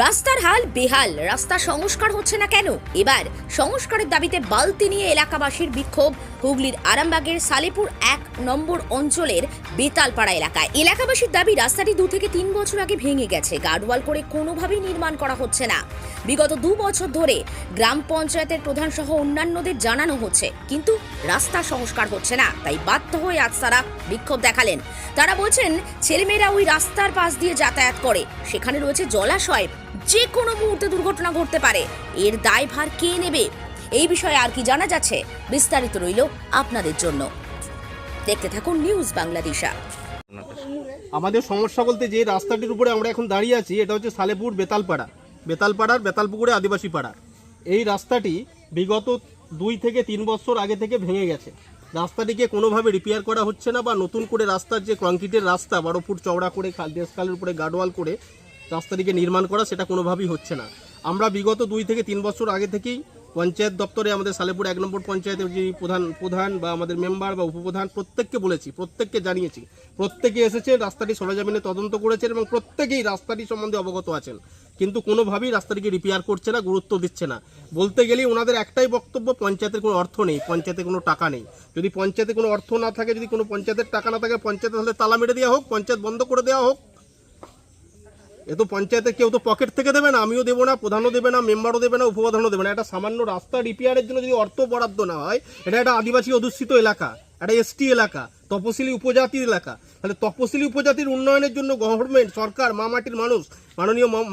রাস্তার হাল বেহাল, রাস্তা সংস্কার হচ্ছে না কেন? এবার সংস্কারের দাবিতে বালতি নিয়ে এলাকাবাসীর বিক্ষোভ হুগলির আরামবাগের সালেপুর 1 নম্বর অঞ্চলের বেতালপাড়া এলাকায়। এলাকাবাসীর দাবি রাস্তাটি 2 থেকে 3 বছর আগে ভেঙে গেছে, গার্ডওয়াল করে কোনোভাবেই নির্মাণ করা হচ্ছে না। বিগত 2 বছর ধরে গ্রাম পঞ্চায়েতের প্রধান সহ অন্যান্যদের জানানো হচ্ছে, কিন্তু রাস্তা সংস্কার হচ্ছে না। তাই বাধ্য হয়ে আজ তারা বিক্ষোভ দেখালেন। তারা বলছেন ছেলেমেয়েরা ওই রাস্তার পাশ দিয়ে যাতায়াত করে, সেখানে রয়েছে জলাশয়, যে কোনো মুহূর্তে দুর্ঘটনা ঘটতে পারে। এর দায়ভার কে নেবে? এই বিষয়ে আর কি জানা যাচ্ছে, বিস্তারিত রইল আপনাদের জন্য। দেখতে থাকুন নিউজ বাংলাদেশা। আমাদের সমস্যা বলতে যে রাস্তাটির উপরে আমরা এখন দাঁড়িয়ে আছি, এটা হচ্ছে সালেপুর বেতালপাড়ার বেতালপুকুরে আদিবাসী পাড়া। এই রাস্তাটি বিগত 2 থেকে 3 বছর আগে থেকে ভেঙে গেছে। রাস্তাটিকে কোনোভাবে রিপেয়ার করা হচ্ছে না, বা নতুন করে রাস্তার যে কংক্রিটের রাস্তা 12 ফুট চওড়া করে দেশকালের উপরে গার্ডওয়াল করে রাস্তাটিকে নির্মাণ করা, সেটা কোনোভাবেই হচ্ছে না। আমরা বিগত 2 থেকে 3 বছর আগে থেকেই পঞ্চায়েত দপ্তরে আমাদের সালেপুর 1 নম্বর পঞ্চায়েতের যে প্রধান বা আমাদের মেম্বার বা উপপ্রধান প্রত্যেককে বলেছি, প্রত্যেককে জানিয়েছি, প্রত্যেকে এসেছে, রাস্তাটি সরেজমিনে তদন্ত করেছেন এবং প্রত্যেকেই রাস্তাটি সম্বন্ধে অবগত আছেন, কিন্তু কোনোভাবেই রাস্তাটিকে রিপেয়ার করছে না, গুরুত্ব দিচ্ছে না। বলতে গেলেই ওনাদের একটাই বক্তব্য, পঞ্চায়েতের কোনো অর্থ নেই, পঞ্চায়েতে কোনো টাকা নেই। যদি পঞ্চায়েতে কোনো অর্থ না থাকে, যদি কোনো পঞ্চায়েতের টাকা না থাকে, পঞ্চায়েতে তাহলে তালা মেরে দেওয়া হোক, পঞ্চায়েত বন্ধ করে দেওয়া হোক। এ তো পঞ্চায়েতে কেউ তো পকেট থেকে দেবে না, আমিও দেবো না, প্রধানও দেবে না, মেম্বারও দেবে না, উপপ্রধানও দেবে না। একটা সামান্য রাস্তা রিপেয়ারের জন্য যদি অর্থ বরাদ্দ না হয়, এটা একটা আদিবাসী অধ্যুষিত এলাকা, একটা এসটি এলাকা, তপশিলি উপজাতির এলাকা। তাহলে তপশিলি উপজাতির উন্নয়নের জন্য গভর্নমেন্ট, সরকার, মাটির মানুষ,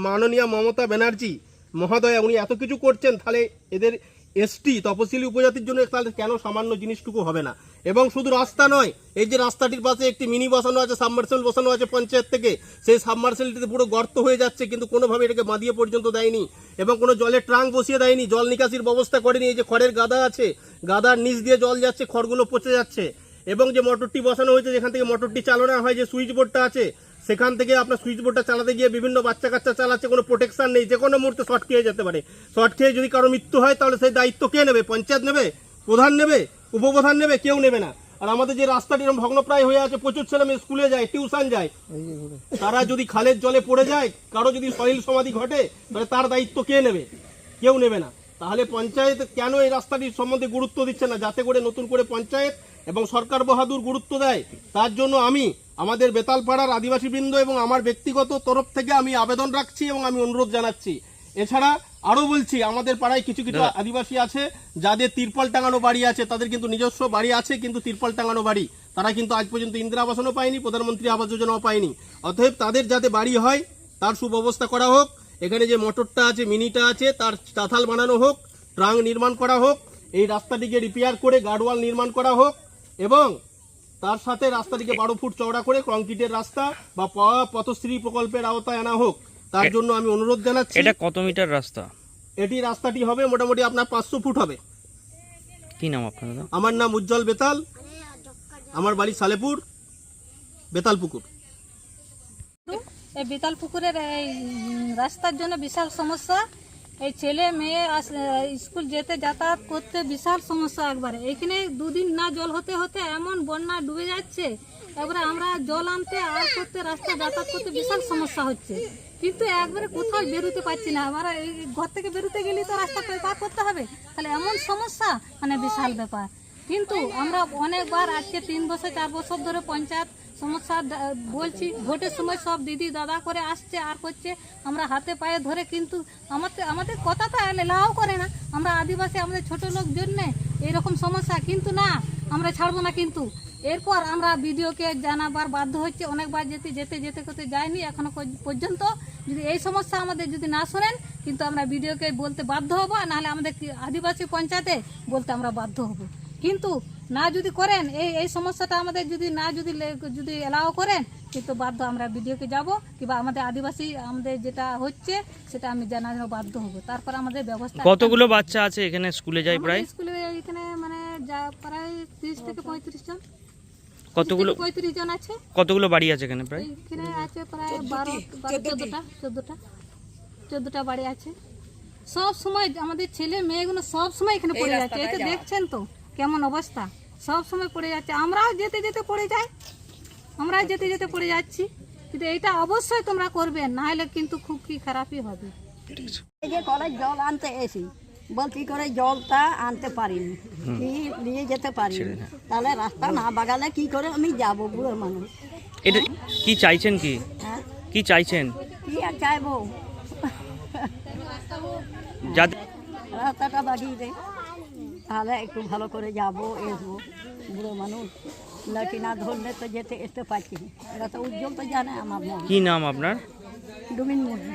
মাননীয় মমতা ব্যানার্জি মহোদয়া, উনি এত কিছু করছেন, তাহলে এদের এসটি তপশিলি উপজাতির জন্য তাহলে কেন সামান্য জিনিসটুকু হবে না? এবং শুধু রাস্তা নয়, এই যে রাস্তাটির পাশে একটি মিনি বসানো আছে, সাবমার্সেল বসানো আছে পঞ্চায়েত থেকে, সেই সাবমার্সেলটিতে পুরো গর্ত হয়ে যাচ্ছে, কিন্তু কোনোভাবে এটাকে বাঁধিয়ে পর্যন্ত দেয়নি এবং কোনো জলের ট্রাঙ্ক বসিয়ে দেয়নি, জল নিকাশির ব্যবস্থা করেনি। এই যে খড়ের গাদা আছে, গাদার নিচ দিয়ে জল যাচ্ছে, খড়গুলো পচে যাচ্ছে। এবং যে মোটরটি বসানো হয়েছে, যেখান থেকে মোটরটি চালানো হয়, যে সুইচ বোর্ডটা আছে, সেখান থেকে আপনার সুইচ বোর্ডটা চালাতে গিয়ে বিভিন্ন বাচ্চা কাচ্চা চালাচ্ছে, কোনো প্রোটেকশন নেই, যে কোনো মুহূর্তে শর্ট খেয়ে যেতে পারে। শর্ট খেয়ে যদি কারো মৃত্যু হয়, তাহলে সেই দায়িত্ব কে নেবে? পঞ্চায়েত নেবে? প্রধান নেবে? উপপ্রধান নেবে? কেউ নেবে না। আর আমাদের যে রাস্তাটি ভগ্নপ্রায় হয়ে আছে, প্রচুর ছেলে মেয়ে স্কুলে যায়, টিউশন যায়, তারা যদি খালের জলে পড়ে যায়, কারো যদি শরীর সমাধি ঘটে, তাহলে তার দায়িত্ব কে নেবে? কেউ নেবে না। তাহলে পঞ্চায়েত কেন এই রাস্তাটির সম্বন্ধে গুরুত্ব দিচ্ছে না, যাতে করে নতুন করে পঞ্চায়েত এবং সরকার বাহাদুর গুরুত্ব দেয়? তার জন্য আমি আমাদের বেতালপাড়ার আদিবাসীবৃন্দ এবং আমার ব্যক্তিগত তরফ থেকে আমি আবেদন রাখছি এবং আমি অনুরোধ জানাচ্ছি। এছাড়া আরও বলছি, আমাদের পাড়ায় কিছু কিছু আদিবাসী আছে যাদের তিরপল টাঙানো বাড়ি আছে, তাদের কিন্তু নিজস্ব বাড়ি আছে, কিন্তু তিরপল টাঙানো বাড়ি, তারা কিন্তু আজ পর্যন্ত ইন্দিরা আবাসনও পায়নি, প্রধানমন্ত্রী আবাস যোজনাও পায়নি। অতএব তাদের যাতে বাড়ি হয়, তার সুব্যবস্থা করা হোক। এখানে যে মোটরটা আছে, মিনিটা আছে, তার চাতাল বানানো হোক, ট্রাঙ্ক নির্মাণ করা হোক, এই রাস্তাটিকে রিপেয়ার করে গার্ডওয়াল নির্মাণ করা হোক, এবং তার সাথে রাস্তাটিকে 12 ফুট চওড়া করে কংক্রিটের রাস্তা বা পথশ্রী প্রকল্পের আওতায় আনা হোক। তার জন্য আমি অনুরোধ জানাচ্ছি। এটা কত মিটার রাস্তা? রাস্তাটি হবে মোটামুটি আপনার 500 ফুট হবে। কি নাম আপনার? আমার নাম উজ্জ্বল বেতাল, আমার বাড়ি সালেপুর বেতালপুকুর। এই বেতালপুকুরের এই রাস্তার জন্য বিশাল সমস্যা। এই ছেলে মেয়ে স্কুল যেতে যাতায়াত করতে বিশাল সমস্যা। একবারে এখানে 2 দিন না জল হতে হতে এমন বন্যা ডুবে যাচ্ছে, একবারে আমরা জল আনতে আর করতে, রাস্তা যাতায়াত করতে বিশাল সমস্যা হচ্ছে। কিন্তু একবারে কোথাও বেরোতে পারছি না, আমরা এই ঘর থেকে বেরোতে গেলেই তো রাস্তা পার করতে হবে, তাহলে এমন সমস্যা, মানে বিশাল ব্যাপার। কিন্তু আমরা অনেকবার, আজকে 3 বছর 4 বছর ধরে পঞ্চায়েত সমস্যা বলছি, ভোটের সময় সব দিদি দাদা করে আসছে আর করছে, আমরা হাতে পায়ে ধরে, কিন্তু আমাদের কথা তো এলাও করে না। আমরা আদিবাসী, আমাদের ছোট লোক জন্যে এইরকম সমস্যা, কিন্তু না, আমরা ছাড়বো না। কিন্তু এরপর আমরা বিডিওকে জানাবার বাধ্য হচ্ছে, অনেকবার যেতে করতে যায়নি এখনো পর্যন্ত। যদি এই সমস্যা আমাদের যদি না শোনেন, কিন্তু আমরা বিডিওকে বলতে বাধ্য হবো, নাহলে আমাদের আদিবাসী পঞ্চায়েতে বলতে আমরা বাধ্য হব। কিন্তু না যদি করেন, এই সমস্যাটা আমাদের যদি এলাও করেন, কিন্তু বাধ্য আমরা বিডিওকে যাব, কিংবা আমাদের আদিবাসী আমাদের যেটা হচ্ছে সেটা আমি জানানো বাধ্য হব। তারপর আমাদের ব্যবস্থা। কতগুলো বাচ্চা আছে এখানে স্কুলে যায়? প্রায় স্কুলে এখানে মানে প্রায় 30 থেকে 35 জন। কতগুলো? 35 জন আছে। কতগুলো বাড়ি আছে এখানে? প্রায় এখানে আছে প্রায় 14টা বাড়ি আছে। সব সময় আমাদের ছেলে মেয়েগুলো সব সময় এখানে পড়ে যাচ্ছে। এটা দেখছেন তো কেমন অবস্থা, সব সময় পড়ে যাচ্ছে। আমরাও যেতে পড়ে যাই, আমরাও যেতে পড়ে যাচ্ছি। কিন্তু এটা অবশ্যই তোমরা করবে, না হলে কিন্তু খুব কি খারাপই হবে। এই যে কলের জল আনতে এসি, বলছি করে জলটা আনতে পারিনি, নিয়ে যেতে পারিনি, তাহলে রাস্তা না বাগালে কি করে আমি যাব, বুড়ো মানুষ। এটা কি চাইছেন, কি হ্যাঁ, কি চাইছেন? কি আর চাইবো, যাদের রাস্তাটা বাগিয়ে দে, তাহলে একটু ভালো করে যাব আসবো, বুড়ো মানুষ লাঠি না ধরলে তো আসতে পারছি না। এরা তো উজ্জ্বল তো জানে আমার মন। কি নাম আপনার? ডুমিন মুর্মু।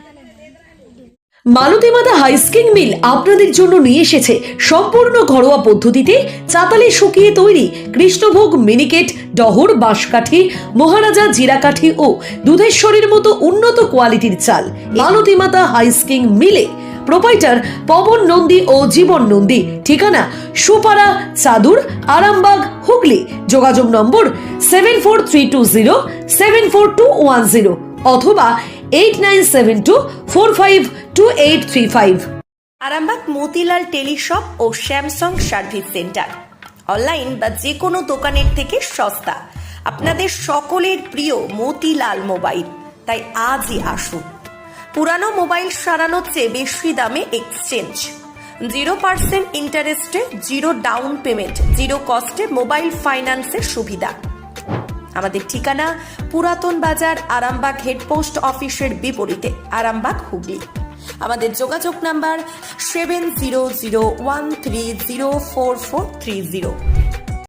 মালতীমাতা হাইস্কিং মিল আপনাদের জন্য নিয়ে এসেছে সম্পূর্ণ ঘরোয়া পদ্ধতিতে চাতালে শুকিয়ে তৈরি কৃষ্ণভোগ মিনিকেট, ডহর, বাঁশকাঠি, মহারাজা জিরাকাঠি ও দুধেশ্বরীর মতো উন্নত কোয়ালিটির চাল। মালতীমাতা হাইস্কিং মিলে প্রোপাইটার পবন নন্দী ও জীবন নন্দী। ঠিকানা সুপারা, চাদুর, আরামবাগ, হুগলি। যোগাযোগ নম্বর 7432074210 অথবা 8972452835। আরামবাগ মতিলাল টেলিশপ ও স্যামসাং সার্ভিস সেন্টার, অনলাইন বা যে কোনো দোকানের থেকে সস্তা। আপনাদের সকলের প্রিয় মতিলাল মোবাইল, তাই আজই আসুন। পুরানো মোবাইল সারানোর চেয়ে বেশি দামে এক্সচেঞ্জ, 0% ইন্টারেস্টে, 0 ডাউন পেমেন্ট, 0 কস্টে মোবাইল ফাইন্যান্সের সুবিধা। আমাদের ঠিকানা পুরাতন বাজার, আরামবাগ হেডপোস্ট অফিসের বিপরীতে, আরামবাগ, হুগলি। আমাদের যোগাযোগ নাম্বার 7001304430।